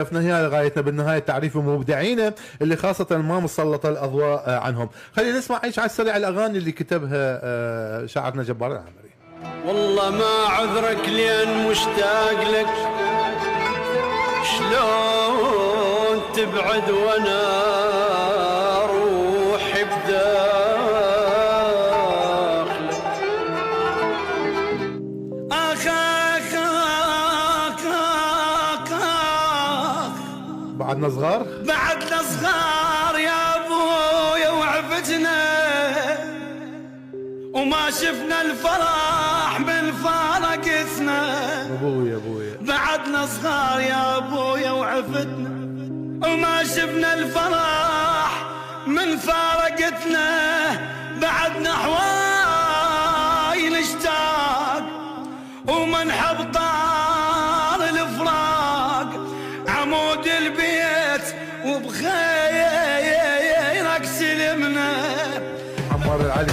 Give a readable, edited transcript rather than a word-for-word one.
شفنا هي غايتنا بالنهايه تعريف مبدعين اللي خاصه ما مسلطه الاضواء عنهم. خلينا نسمع ايش على السريع الاغاني اللي كتبها شاعرنا جبار العامري. والله ما عذرك لين مشتاق لك، شلون تبعد وانا روحي بداخلك. اخ اخ اخ اخ بعدنا صغار بعدنا صغار يا ابويا وعفتنا وما شفنا الفرح من فارقتنا. ابويا بعدنا صغار يا ابويا وعفتنا وما شفنا الفرح من فارقتنا. بعدنا حواي نشتاق وما نحب طار الفراق. عمود البيت وبخيرك سلمنا. عمار العلي